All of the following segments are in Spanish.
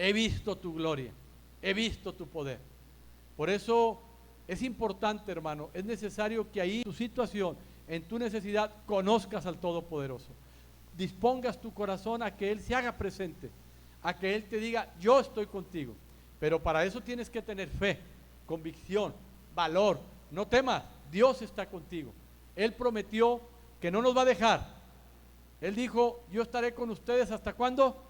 he visto tu gloria, he visto tu poder. Por eso es importante, hermano, es necesario que ahí en tu situación, en tu necesidad, conozcas al Todopoderoso. Dispongas tu corazón a que Él se haga presente, a que Él te diga, yo estoy contigo. Pero para eso tienes que tener fe, convicción, valor. No temas, Dios está contigo. Él prometió que no nos va a dejar. Él dijo, yo estaré con ustedes ¿hasta cuándo?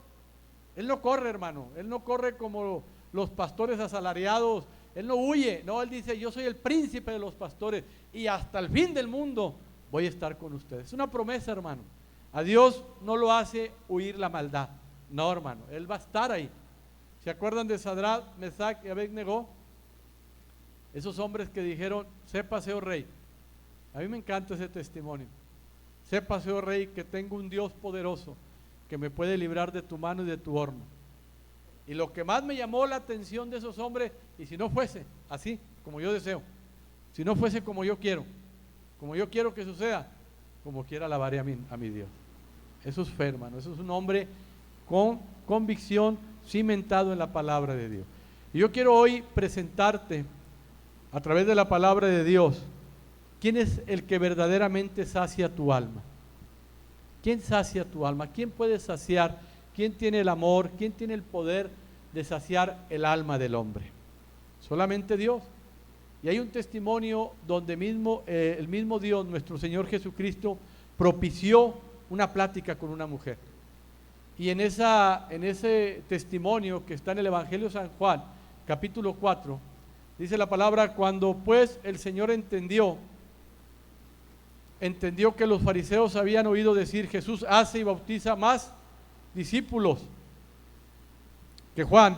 Él no corre, hermano, Él no corre como los pastores asalariados. Él no huye, no, Él dice, yo soy el príncipe de los pastores y hasta el fin del mundo voy a estar con ustedes. Es una promesa, hermano. A Dios no lo hace huir la maldad. No, hermano, Él va a estar ahí. ¿Se acuerdan de Sadrach, Mesach y Abed-Nego? Esos hombres que dijeron, sépase, oh rey. A mí me encanta ese testimonio. Sépase, oh rey, que tengo un Dios poderoso que me puede librar de tu mano y de tu horno. Y lo que más me llamó la atención de esos hombres, y si no fuese así, como yo deseo, si no fuese como yo quiero que suceda, como quiera alabaré a mi Dios. Eso es fe, hermano, eso es un hombre con convicción, cimentado en la palabra de Dios. Y yo quiero hoy presentarte, a través de la palabra de Dios, ¿quién es el que verdaderamente sacia tu alma? ¿Quién sacia tu alma? ¿Quién puede saciar? ¿Quién tiene el amor? ¿Quién tiene el poder de saciar el alma del hombre? Solamente Dios. Y hay un testimonio donde el mismo Dios, nuestro Señor Jesucristo, propició una plática con una mujer. Y en ese testimonio que está en el Evangelio de San Juan, capítulo 4, dice la palabra, cuando pues el Señor entendió que los fariseos habían oído decir, Jesús hace y bautiza más discípulos que Juan,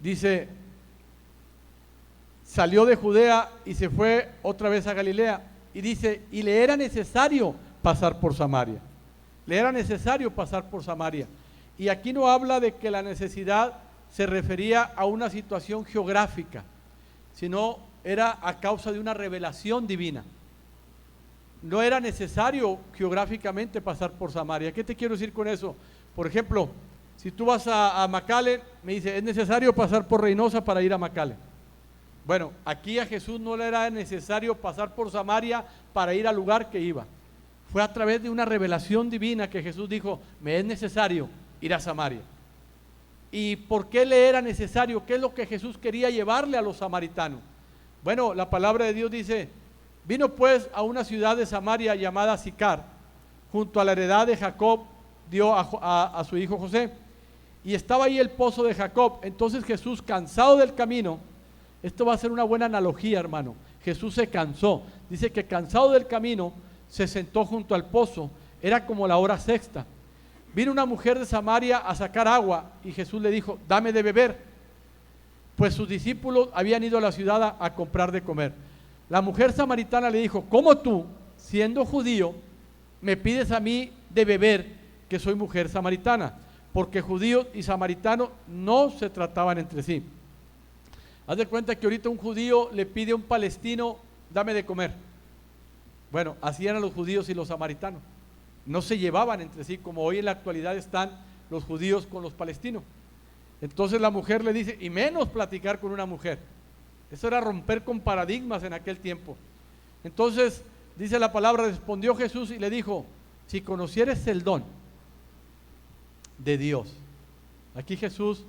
dice, salió de Judea y se fue otra vez a Galilea, y dice, y le era necesario pasar por Samaria. Le era necesario pasar por Samaria. Y aquí no habla de que la necesidad se refería a una situación geográfica, sino era a causa de una revelación divina. No era necesario geográficamente pasar por Samaria. ¿Qué te quiero decir con eso? Por ejemplo, si tú vas a McAllen, me dice, es necesario pasar por Reynosa para ir a McAllen. Bueno, aquí a Jesús no le era necesario pasar por Samaria para ir al lugar que iba. Fue a través de una revelación divina que Jesús dijo, me es necesario ir a Samaria. ¿Y por qué le era necesario? ¿Qué es lo que Jesús quería llevarle a los samaritanos? Bueno, la palabra de Dios dice, vino pues a una ciudad de Samaria llamada Sicar, junto a la heredad de Jacob, dio a su hijo José, y estaba ahí el pozo de Jacob. Entonces Jesús, cansado del camino, esto va a ser una buena analogía, hermano, Jesús se cansó, dice que cansado del camino, se sentó junto al pozo, era como la hora sexta. Vino una mujer de Samaria a sacar agua y Jesús le dijo, dame de beber, pues sus discípulos habían ido a la ciudad a comprar de comer. La mujer samaritana le dijo, ¿cómo tú, siendo judío, me pides a mí de beber, que soy mujer samaritana? Porque judíos y samaritanos no se trataban entre sí. Haz de cuenta que ahorita un judío le pide a un palestino, dame de comer. Bueno, así eran los judíos y los samaritanos. No se llevaban entre sí, como hoy en la actualidad están los judíos con los palestinos. Entonces la mujer le dice, y menos platicar con una mujer. Eso era romper con paradigmas en aquel tiempo. Entonces, dice la palabra, respondió Jesús y le dijo, si conocieres el don de Dios. Aquí Jesús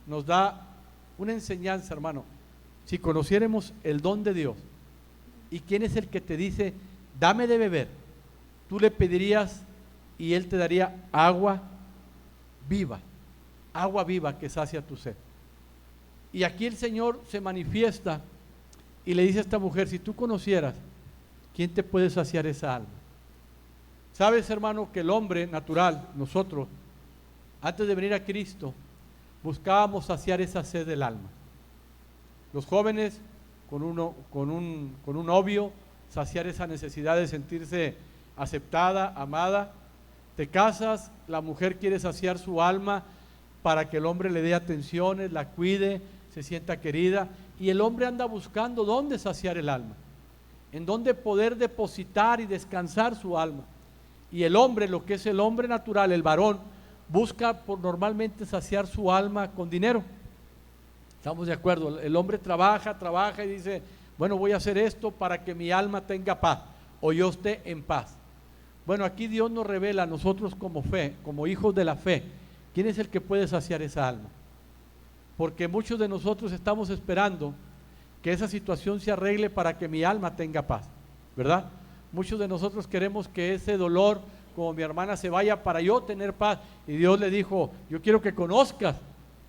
nos da una enseñanza, hermano. Si conociéramos el don de Dios, ¿y quién es el que te dice, dame de beber? Tú le pedirías y Él te daría agua viva que sacia tu sed. Y aquí el Señor se manifiesta y le dice a esta mujer, si tú conocieras, ¿quién te puede saciar esa alma? Sabes, hermano, que el hombre natural, nosotros, antes de venir a Cristo, buscábamos saciar esa sed del alma. Los jóvenes con un novio, saciar esa necesidad de sentirse aceptada, amada. Te casas, la mujer quiere saciar su alma para que el hombre le dé atenciones, la cuide, se sienta querida, y el hombre anda buscando dónde saciar el alma, en dónde poder depositar y descansar su alma. Y el hombre, lo que es el hombre natural, el varón, busca normalmente saciar su alma con dinero. Estamos de acuerdo, el hombre trabaja y dice, bueno, voy a hacer esto para que mi alma tenga paz o yo esté en paz. Bueno, aquí Dios nos revela a nosotros como fe, como hijos de la fe, ¿quién es el que puede saciar esa alma? Porque muchos de nosotros estamos esperando que esa situación se arregle para que mi alma tenga paz, ¿verdad? Muchos de nosotros queremos que ese dolor, como mi hermana, se vaya para yo tener paz. Y Dios le dijo, yo quiero que conozcas,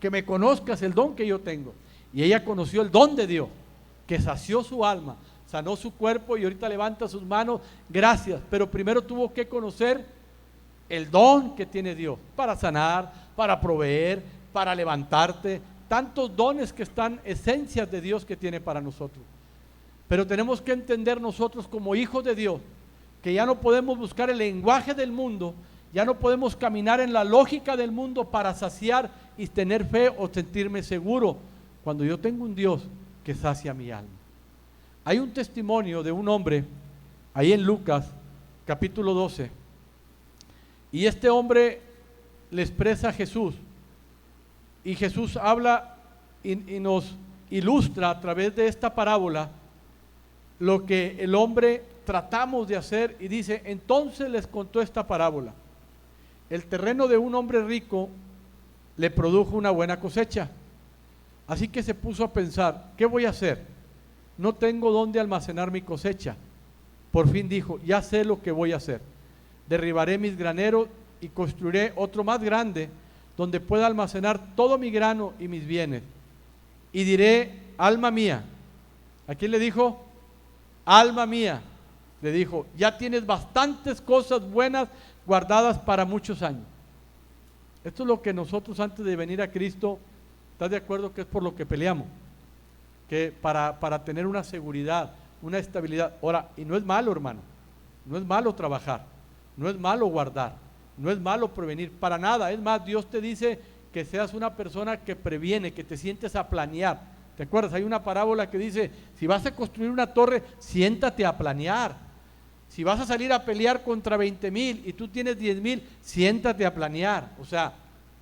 que me conozcas el don que yo tengo. Y ella conoció el don de Dios, que sació su alma, sanó su cuerpo y ahorita levanta sus manos, gracias. Pero primero tuvo que conocer el don que tiene Dios para sanar, para proveer, para levantarte. Tantos dones que están, esencias de Dios que tiene para nosotros. Pero tenemos que entender nosotros como hijos de Dios, que ya no podemos buscar el lenguaje del mundo, ya no podemos caminar en la lógica del mundo para saciar y tener fe o sentirme seguro, cuando yo tengo un Dios que sacia mi alma. Hay un testimonio de un hombre, ahí en Lucas, capítulo 12, y este hombre le expresa a Jesús, y Jesús habla y nos ilustra a través de esta parábola lo que el hombre tratamos de hacer, y dice, entonces les contó esta parábola. El terreno de un hombre rico le produjo una buena cosecha, así que se puso a pensar, ¿qué voy a hacer? No tengo dónde almacenar mi cosecha. Por fin dijo, ya sé lo que voy a hacer. Derribaré mis graneros y construiré otro más grande, donde pueda almacenar todo mi grano y mis bienes. Y diré, alma mía. ¿A quién le dijo? Alma mía. Le dijo, ya tienes bastantes cosas buenas guardadas para muchos años. Esto es lo que nosotros antes de venir a Cristo, ¿estás de acuerdo que es por lo que peleamos? Que para tener una seguridad, una estabilidad. Ahora, y no es malo, hermano, no es malo trabajar, no es malo guardar, no es malo prevenir, para nada. Es más, Dios te dice que seas una persona que previene, que te sientes a planear. ¿Te acuerdas? Hay una parábola que dice, si vas a construir una torre, siéntate a planear. Si vas a salir a pelear contra 20,000 y tú tienes 10,000, siéntate a planear. O sea,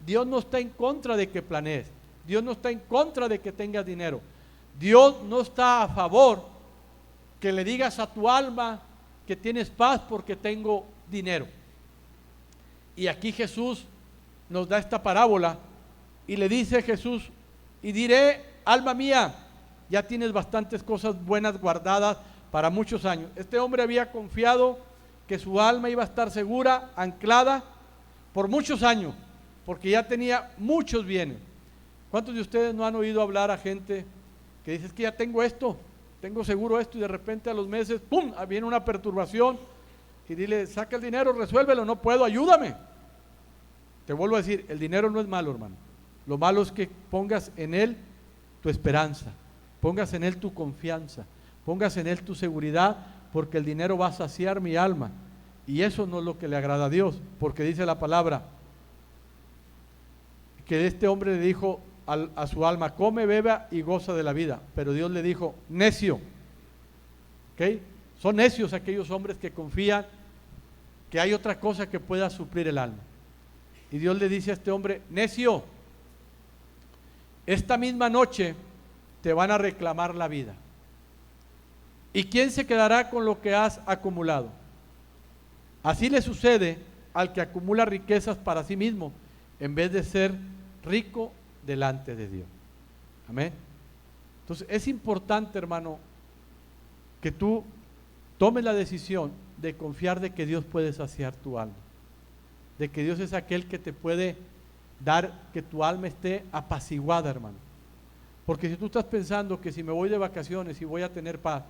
Dios no está en contra de que planees, Dios no está en contra de que tengas dinero. Dios no está a favor que le digas a tu alma que tienes paz porque tengo dinero. Y aquí Jesús nos da esta parábola y le dice Jesús, y diré, alma mía, ya tienes bastantes cosas buenas guardadas para muchos años. Este hombre había confiado que su alma iba a estar segura, anclada por muchos años, porque ya tenía muchos bienes. ¿Cuántos de ustedes no han oído hablar a gente que dice, es que ya tengo esto, tengo seguro esto, y de repente a los meses, ¡pum!, viene una perturbación, y dile, saca el dinero, resuélvelo, no puedo, ayúdame. Te vuelvo a decir, el dinero no es malo, hermano. Lo malo es que pongas en él tu esperanza, pongas en él tu confianza, pongas en él tu seguridad, porque el dinero va a saciar mi alma, y eso no es lo que le agrada a Dios, porque dice la palabra, que este hombre le dijo a su alma, come, beba y goza de la vida, pero Dios le dijo, necio. ¿Ok? Son necios aquellos hombres que confían que hay otra cosa que pueda suplir el alma. Y Dios le dice a este hombre, necio, esta misma noche te van a reclamar la vida. ¿Y quién se quedará con lo que has acumulado? Así le sucede al que acumula riquezas para sí mismo, en vez de ser rico delante de Dios. Amén. Entonces es importante, hermano, que tú tomes la decisión de confiar de que Dios puede saciar tu alma, de que Dios es aquel que te puede dar que tu alma esté apaciguada, hermano. Porque si tú estás pensando que si me voy de vacaciones y voy a tener paz,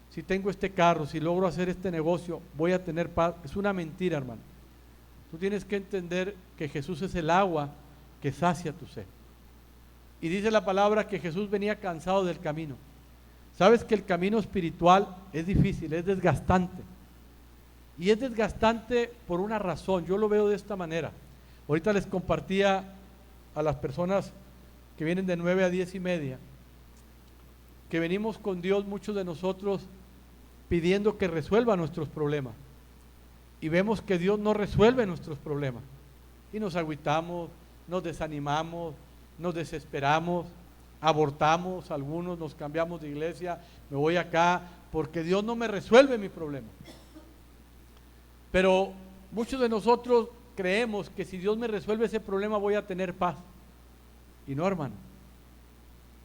si tengo este carro, si logro hacer este negocio, voy a tener paz, es una mentira, hermano. Tú tienes que entender que Jesús es el agua que sacia tu sed. Y dice la palabra que Jesús venía cansado del camino. Sabes que el camino espiritual es difícil, es desgastante. Y es desgastante por una razón, yo lo veo de esta manera. Ahorita les compartía a las personas que vienen de 9 a 10:30, que venimos con Dios, muchos de nosotros, pidiendo que resuelva nuestros problemas. Y vemos que Dios no resuelve nuestros problemas. y nos agüitamos, nos desanimamos, nos desesperamos, abortamos algunos, nos cambiamos de iglesia, me voy acá, porque Dios no me resuelve mi problema. Pero muchos de nosotros creemos que si Dios me resuelve ese problema voy a tener paz. Y no, hermano.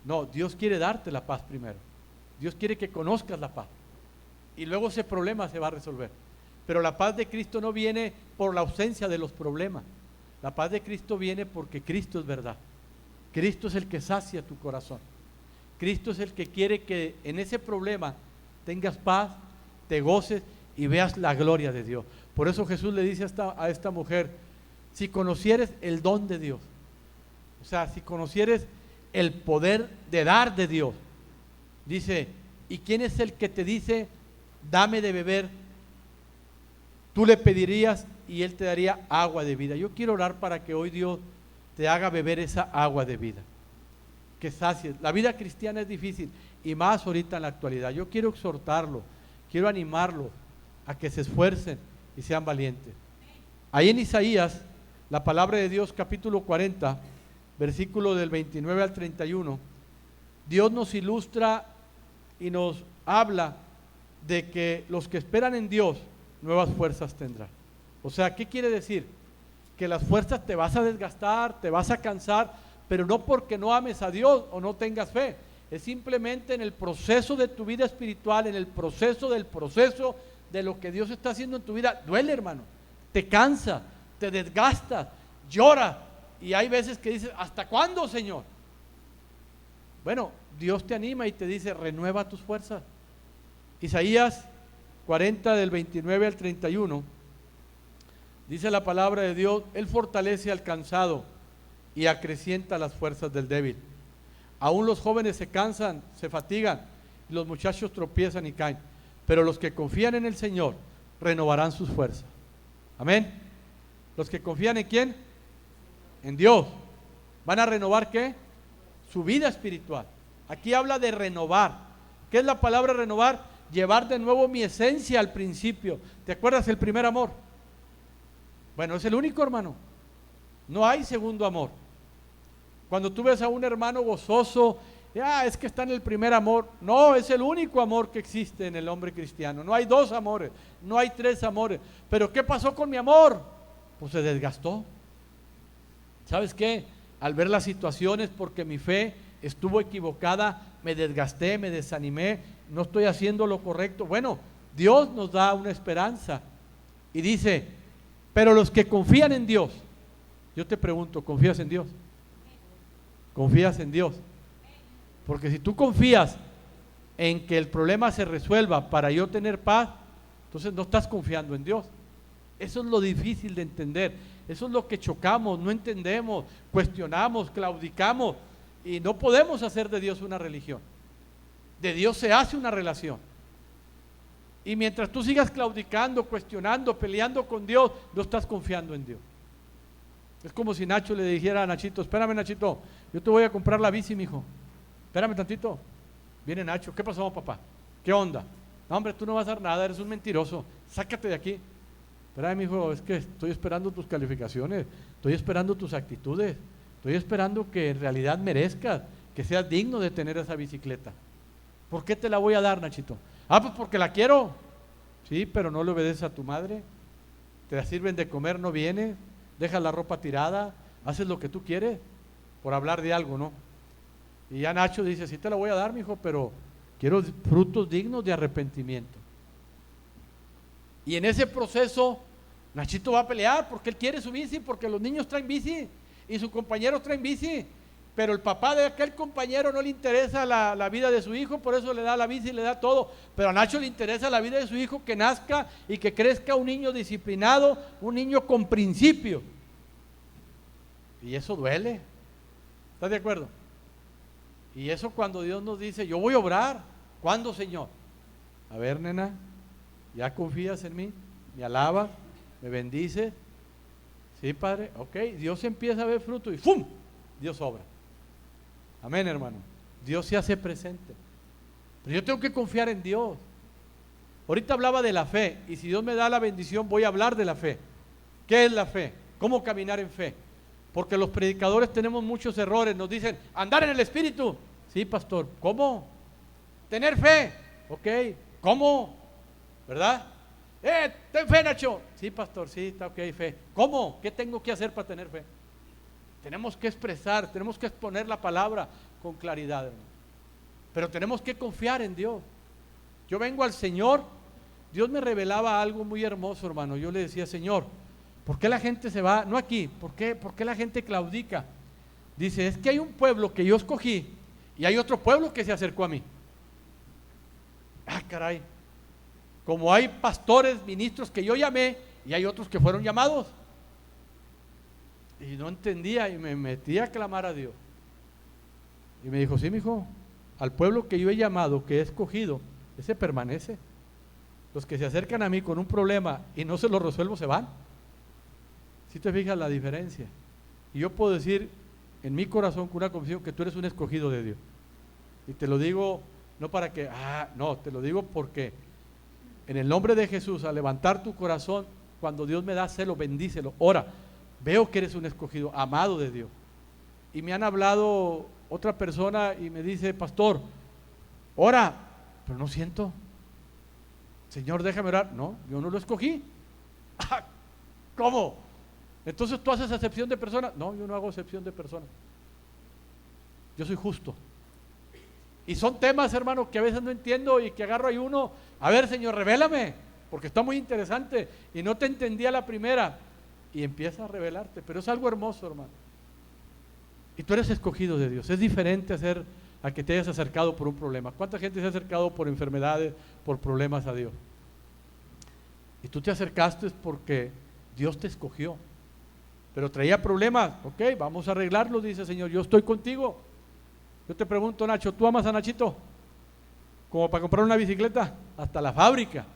No, Dios quiere darte la paz primero. Dios quiere que conozcas la paz. Y luego ese problema se va a resolver. Pero la paz de Cristo no viene por la ausencia de los problemas. La paz de Cristo viene porque Cristo es verdad. Cristo es el que sacia tu corazón. Cristo es el que quiere que en ese problema tengas paz, te goces y veas la gloria de Dios. Por eso Jesús le dice a esta mujer, si conocieres el don de Dios, o sea, si conocieres el poder de dar de Dios, dice, ¿y quién es el que te dice, dame de beber? Tú le pedirías y Él te daría agua de vida. Yo quiero orar para que hoy Dios te haga beber esa agua de vida, que sacies. La vida cristiana es difícil y más ahorita en la actualidad. Yo quiero exhortarlo, quiero animarlo a que se esfuercen y sean valientes. Ahí en Isaías, la palabra de Dios, capítulo 40, versículo del 29 al 31, Dios nos ilustra y nos habla de que los que esperan en Dios nuevas fuerzas tendrán. O sea, ¿qué quiere decir? Que las fuerzas te vas a desgastar, te vas a cansar, pero no porque no ames a Dios o no tengas fe, es simplemente en el proceso de tu vida espiritual, en el proceso de lo que Dios está haciendo en tu vida. Duele, hermano, te cansa, te desgasta, llora, y hay veces que dices, ¿hasta cuándo, Señor? Bueno, Dios te anima y te dice, renueva tus fuerzas. Isaías 40 del 29 al 31, dice la palabra de Dios, Él fortalece al cansado y acrecienta las fuerzas del débil. Aún los jóvenes se cansan, se fatigan, y los muchachos tropiezan y caen, pero los que confían en el Señor renovarán sus fuerzas. Amén. Los que confían en ¿quién? En Dios. ¿Van a renovar qué? Su vida espiritual. Aquí habla de renovar. ¿Qué es la palabra renovar? Llevar de nuevo mi esencia al principio. ¿Te acuerdas el primer amor? Bueno, es el único, hermano. No hay segundo amor. Cuando tú ves a un hermano gozoso, es que está en el primer amor. No, es el único amor que existe en el hombre cristiano. No hay dos amores, no hay tres amores. Pero ¿qué pasó con mi amor? Pues se desgastó. ¿Sabes qué? Al ver las situaciones, porque mi fe estuvo equivocada, me desgasté, me desanimé, no estoy haciendo lo correcto. Bueno, Dios nos da una esperanza y dice, pero los que confían en Dios, yo te pregunto, ¿confías en Dios? ¿Confías en Dios? Porque si tú confías en que el problema se resuelva para yo tener paz, entonces no estás confiando en Dios. Eso es lo difícil de entender, eso es lo que chocamos, no entendemos, cuestionamos, claudicamos y no podemos hacer de Dios una religión. De Dios se hace una relación. Y mientras tú sigas claudicando, cuestionando, peleando con Dios, no estás confiando en Dios. Es como si Nacho le dijera a Nachito, espérame, Nachito, yo te voy a comprar la bici, mijo. Espérame tantito. Viene Nacho, ¿qué pasó, papá? ¿Qué onda? No, hombre, tú no vas a dar nada, eres un mentiroso, sácate de aquí. Espérame, mijo, es que estoy esperando tus calificaciones, estoy esperando tus actitudes, estoy esperando que en realidad merezcas, que seas digno de tener esa bicicleta. ¿Por qué te la voy a dar, Nachito? Pues porque la quiero. Sí, pero no le obedeces a tu madre, te la sirven de comer, no vienes, dejas la ropa tirada, haces lo que tú quieres, por hablar de algo, ¿no? Y ya Nacho dice, sí te la voy a dar, mijo, pero quiero frutos dignos de arrepentimiento. Y en ese proceso, Nachito va a pelear porque él quiere su bici, porque los niños traen bici y sus compañeros traen bici, pero el papá de aquel compañero no le interesa la vida de su hijo, por eso le da la bici y le da todo. Pero a Nacho le interesa la vida de su hijo, que nazca y que crezca un niño disciplinado, un niño con principio. Y eso duele. ¿Estás de acuerdo? Y eso cuando Dios nos dice, yo voy a obrar. ¿Cuándo, Señor? A ver, nena, ¿ya confías en mí? ¿Me alabas? ¿Me bendices? Sí, Padre, ok. Dios empieza a ver fruto y ¡fum! Dios obra. Amén, hermano. Dios se hace presente. Pero yo tengo que confiar en Dios. Ahorita hablaba de la fe, y si Dios me da la bendición, voy a hablar de la fe. ¿Qué es la fe? ¿Cómo caminar en fe? Porque los predicadores tenemos muchos errores. Nos dicen, andar en el Espíritu. Sí, pastor. ¿Cómo? Tener fe. Ok. ¿Cómo? ¿Verdad? Ten fe, Nacho. Sí, pastor, sí, está ok, fe. ¿Cómo? ¿Qué tengo que hacer para tener fe? Tenemos que expresar, tenemos que exponer la palabra con claridad, hermano. Pero tenemos que confiar en Dios. Yo vengo al Señor, Dios me revelaba algo muy hermoso, hermano. Yo le decía, Señor, ¿por qué la gente se va? No aquí, ¿por qué la gente claudica? Dice, es que hay un pueblo que yo escogí y hay otro pueblo que se acercó a mí. Ah, caray. Como hay pastores, ministros que yo llamé y hay otros que fueron llamados. Y no entendía y me metí a clamar a Dios. Y me dijo, sí, mijo, al pueblo que yo he llamado, que he escogido, ese permanece. Los que se acercan a mí con un problema y no se lo resuelvo, se van. Si te fijas la diferencia. Y yo puedo decir en mi corazón con una convicción que tú eres un escogido de Dios. Y te lo digo no para que, no, te lo digo porque en el nombre de Jesús, al levantar tu corazón, cuando Dios me da celo, bendícelo. Ora, veo que eres un escogido, amado de Dios. Y me han hablado otra persona y me dice, pastor, ora, pero no siento. Señor, déjame orar. No, yo no lo escogí. ¿Cómo? Entonces tú haces acepción de personas. No, yo no hago acepción de personas. Yo soy justo. Y son temas, hermano, que a veces no entiendo y que agarro ahí uno. A ver, Señor, revélame, porque está muy interesante y no te entendía la primera. Y empieza a revelarte, pero es algo hermoso, hermano. Y tú eres escogido de Dios. Es diferente a que te hayas acercado por un problema. ¿Cuánta gente se ha acercado por enfermedades, por problemas a Dios? Y tú te acercaste porque Dios te escogió. Pero traía problemas. Ok, vamos a arreglarlo, dice el Señor. Yo estoy contigo. Yo te pregunto, Nacho, ¿tú amas a Nachito? Como para comprar una bicicleta, hasta la fábrica.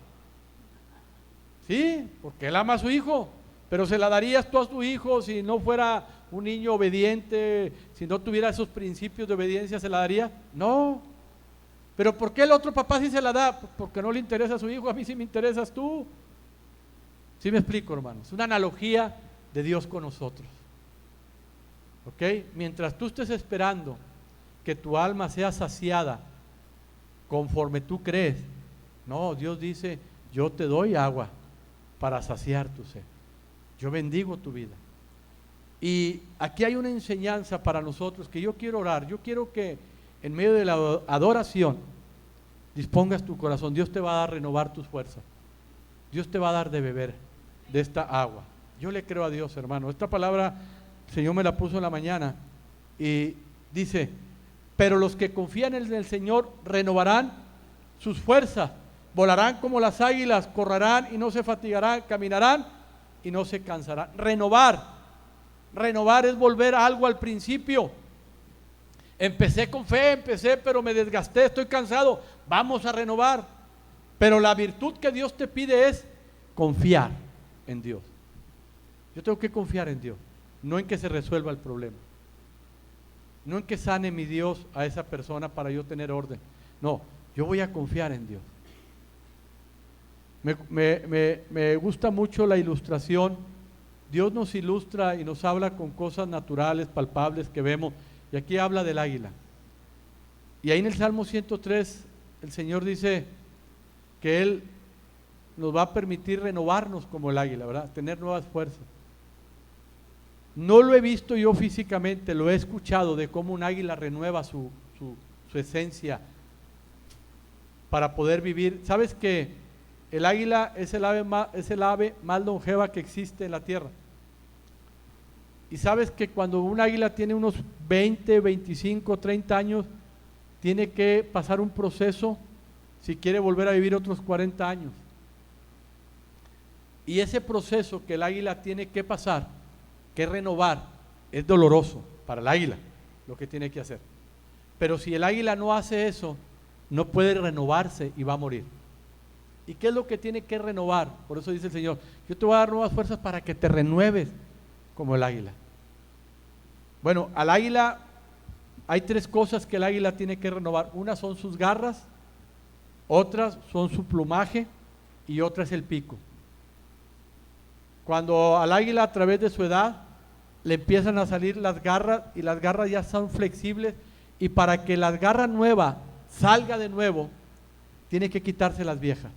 Sí, porque él ama a su hijo. Pero ¿se la darías tú a tu hijo si no fuera un niño obediente, si no tuviera esos principios de obediencia, se la daría? No. Pero ¿por qué el otro papá sí se la da? Porque no le interesa a su hijo, a mí sí me interesas tú. ¿Sí me explico, hermanos? Es una analogía de Dios con nosotros. ¿Ok? Mientras tú estés esperando que tu alma sea saciada conforme tú crees, no, Dios dice, yo te doy agua para saciar tu sed. Yo bendigo tu vida. Y aquí hay una enseñanza para nosotros que yo quiero orar. Yo quiero que en medio de la adoración dispongas tu corazón. Dios te va a dar renovar tus fuerzas. Dios te va a dar de beber de esta agua. Yo le creo a Dios, hermano. Esta palabra el Señor me la puso en la mañana y dice, pero los que confían en el Señor renovarán sus fuerzas, volarán como las águilas, correrán y no se fatigarán, caminarán y no se cansarán. Renovar es volver a algo al principio. Empecé con fe, pero me desgasté, estoy cansado. Vamos a renovar. Pero la virtud que Dios te pide es confiar en Dios. Yo tengo que confiar en Dios, no en que se resuelva el problema, no en que sane mi Dios a esa persona para yo tener orden. No, yo voy a confiar en Dios. Me gusta mucho la ilustración. Dios nos ilustra y nos habla con cosas naturales, palpables que vemos. Y aquí habla del águila. Y ahí en el Salmo 103 el Señor dice que Él nos va a permitir renovarnos como el águila, ¿verdad? Tener nuevas fuerzas. No lo he visto yo físicamente, lo he escuchado de cómo un águila renueva su esencia para poder vivir. ¿Sabes que el águila es el ave más longeva que existe en la tierra? Y sabes que cuando un águila tiene unos 20, 25, 30 años, tiene que pasar un proceso si quiere volver a vivir otros 40 años. Y ese proceso que el águila tiene que pasar, que renovar, es doloroso para el águila, lo que tiene que hacer. Pero si el águila no hace eso, no puede renovarse y va a morir. ¿Y qué es lo que tiene que renovar? Por eso dice el Señor, yo te voy a dar nuevas fuerzas para que te renueves como el águila. Bueno, al águila hay tres cosas que el águila tiene que renovar. Una son sus garras, otras son su plumaje y otra es el pico. Cuando al águila, a través de su edad, le empiezan a salir las garras, y las garras ya son flexibles, y para que la garra nueva salga de nuevo, tiene que quitarse las viejas.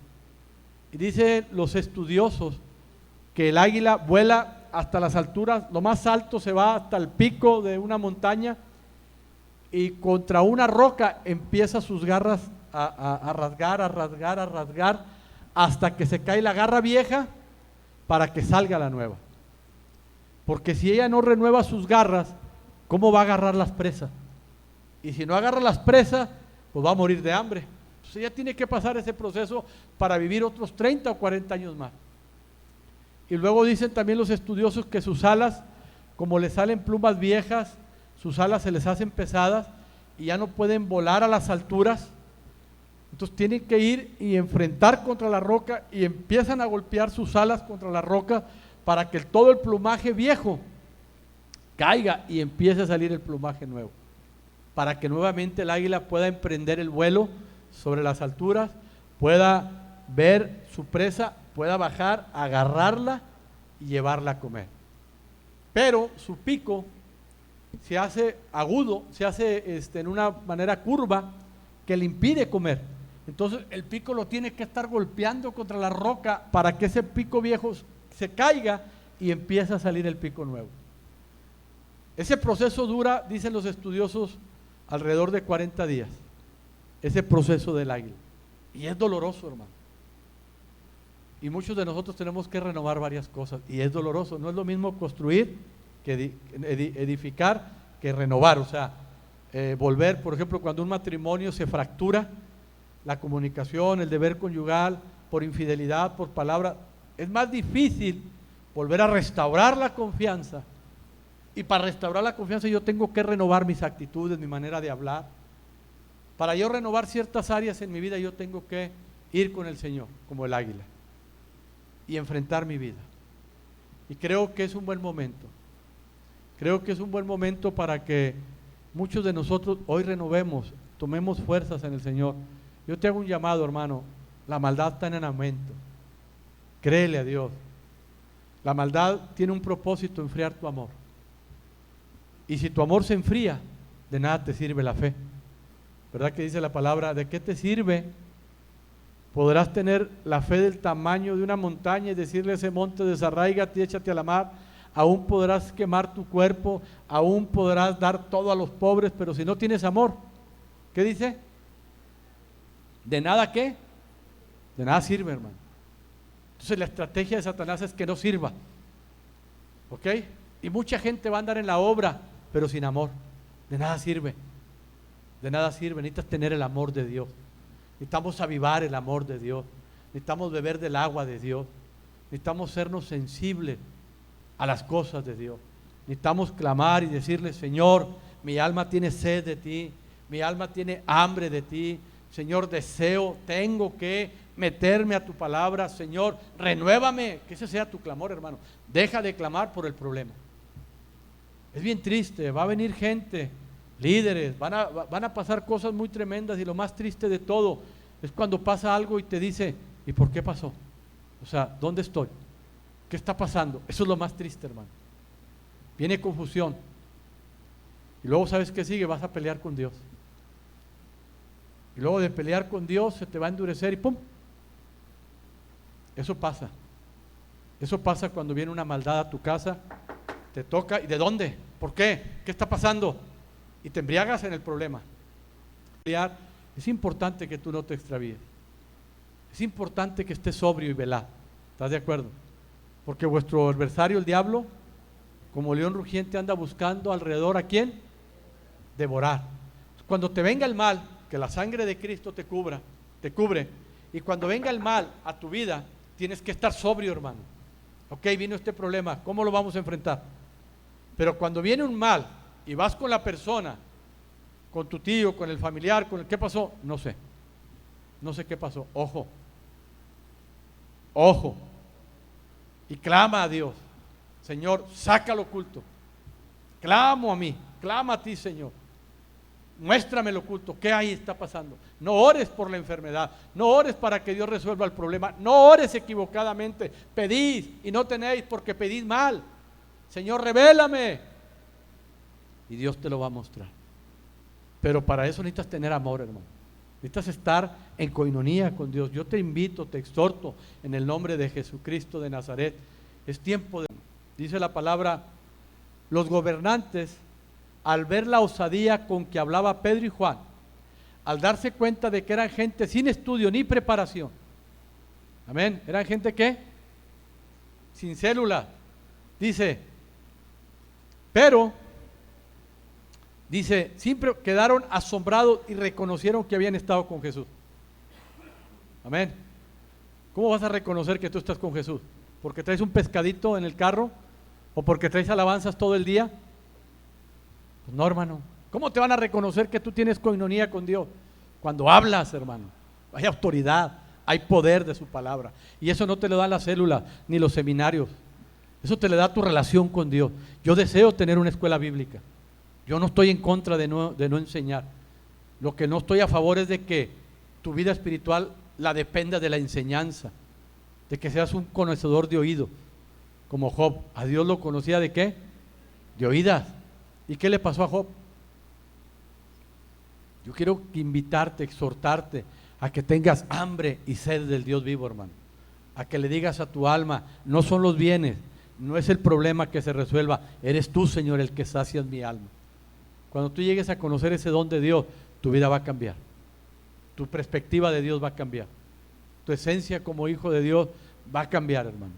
Y dicen los estudiosos que el águila vuela hasta las alturas, lo más alto se va hasta el pico de una montaña, y contra una roca empieza sus garras a rasgar, hasta que se cae la garra vieja para que salga la nueva. Porque si ella no renueva sus garras, ¿cómo va a agarrar las presas? Y si no agarra las presas, pues va a morir de hambre. Entonces ella tiene que pasar ese proceso para vivir otros 30 o 40 años más. Y luego dicen también los estudiosos que sus alas, como le salen plumas viejas, sus alas se les hacen pesadas y ya no pueden volar a las alturas. Entonces tienen que ir y enfrentar contra la roca, y empiezan a golpear sus alas contra la roca para que todo el plumaje viejo caiga y empiece a salir el plumaje nuevo, para que nuevamente el águila pueda emprender el vuelo sobre las alturas, pueda ver su presa, pueda bajar, agarrarla y llevarla a comer. Pero su pico se hace agudo, se hace en una manera curva que le impide comer. Entonces el pico lo tiene que estar golpeando contra la roca para que ese pico viejo se caiga y empiece a salir el pico nuevo. Ese proceso dura, dicen los estudiosos, alrededor de 40 días. Ese proceso del águila. Y es doloroso, hermano. Y muchos de nosotros tenemos que renovar varias cosas. Y es doloroso. No es lo mismo construir que edificar que renovar. O sea, volver, por ejemplo, cuando un matrimonio se fractura, la comunicación, el deber conyugal, por infidelidad, por palabra, es más difícil volver a restaurar la confianza. Y para restaurar la confianza yo tengo que renovar mis actitudes, mi manera de hablar. Para yo renovar ciertas áreas en mi vida, yo tengo que ir con el Señor, como el águila, y enfrentar mi vida. Y creo que es un buen momento. Creo que es un buen momento para que muchos de nosotros hoy renovemos, tomemos fuerzas en el Señor. Yo te hago un llamado, hermano. La maldad está en aumento. Créele a Dios. La maldad tiene un propósito: enfriar tu amor. Y si tu amor se enfría, de nada te sirve la fe. ¿Verdad que dice la palabra? ¿De qué te sirve? Podrás tener la fe del tamaño de una montaña y decirle a ese monte: desarráigate y échate a la mar. Aún podrás quemar tu cuerpo, aún podrás dar todo a los pobres, pero si no tienes amor, ¿qué dice? ¿De nada qué? De nada sirve, hermano. Entonces la estrategia de Satanás es que no sirva. ¿Ok? Y mucha gente va a andar en la obra, pero sin amor. De nada sirve. De nada sirve. Necesitas tener el amor de Dios. Necesitamos avivar el amor de Dios. Necesitamos beber del agua de Dios. Necesitamos sernos sensibles a las cosas de Dios. Necesitamos clamar y decirle: Señor, mi alma tiene sed de ti. Mi alma tiene hambre de ti. Señor, deseo, tengo que meterme a tu palabra. Señor, renuévame. Que ese sea tu clamor, hermano. Deja de clamar por el problema. Es bien triste. Va a venir gente, líderes, van a pasar cosas muy tremendas, y lo más triste de todo es cuando pasa algo y te dice: ¿y por qué pasó? O sea, ¿dónde estoy? ¿Qué está pasando? Eso es lo más triste, hermano. Viene confusión. Y luego, ¿sabes qué sigue? Vas a pelear con Dios. Y luego de pelear con Dios se te va a endurecer y ¡pum! Eso pasa. Eso pasa cuando viene una maldad a tu casa, te toca. ¿Y de dónde? ¿Por qué? ¿Qué está pasando? Y te embriagas en el problema. Es importante que tú no te extravíes. Es importante que estés sobrio y velado. ¿Estás de acuerdo? Porque vuestro adversario, el diablo, como león rugiente, anda buscando alrededor, ¿a quién? Devorar. Cuando te venga el mal, que la sangre de Cristo te cubre, y cuando venga el mal a tu vida, tienes que estar sobrio, hermano. Ok, vino este problema, ¿cómo lo vamos a enfrentar? Pero cuando viene un mal y vas con la persona, con tu tío, con el familiar, ¿qué pasó? No sé qué pasó. Ojo, y clama a Dios: Señor, saca lo oculto. Clamo a mí, clama a ti, Señor. Muéstrame lo oculto, ¿qué ahí está pasando? No ores por la enfermedad, no ores para que Dios resuelva el problema, no ores equivocadamente, pedís y no tenéis porque pedís mal. Señor, revélame. Y Dios te lo va a mostrar. Pero para eso necesitas tener amor, hermano. Necesitas estar en coinonía con Dios. Yo te invito, te exhorto en el nombre de Jesucristo de Nazaret. Es tiempo de... Dice la palabra, los gobernantes, al ver la osadía con que hablaba Pedro y Juan, al darse cuenta de que eran gente sin estudio ni preparación, amén, eran gente ¿qué? Sin célula, dice, pero, dice, siempre quedaron asombrados y reconocieron que habían estado con Jesús. Amén. ¿Cómo vas a reconocer que tú estás con Jesús? ¿Porque traes un pescadito en el carro? ¿O porque traes alabanzas todo el día? Pues no, hermano. ¿Cómo te van a reconocer que tú tienes coinonía con Dios? Cuando hablas, hermano. Hay autoridad, hay poder de su palabra. Y eso no te lo dan las células ni los seminarios. Eso te le da tu relación con Dios. Yo deseo tener una escuela bíblica. Yo no estoy en contra de no enseñar. Lo que no estoy a favor es de que tu vida espiritual la dependa de la enseñanza, de que seas un conocedor de oído, como Job. A Dios lo conocía ¿de qué? De oídas. ¿Y qué le pasó a Job? Yo quiero invitarte, exhortarte a que tengas hambre y sed del Dios vivo, hermano. A que le digas a tu alma, no son los bienes, no es el problema que se resuelva, eres tú, Señor, el que sacias mi alma. Cuando tú llegues a conocer ese don de Dios, tu vida va a cambiar. Tu perspectiva de Dios va a cambiar. Tu esencia como hijo de Dios va a cambiar, hermano.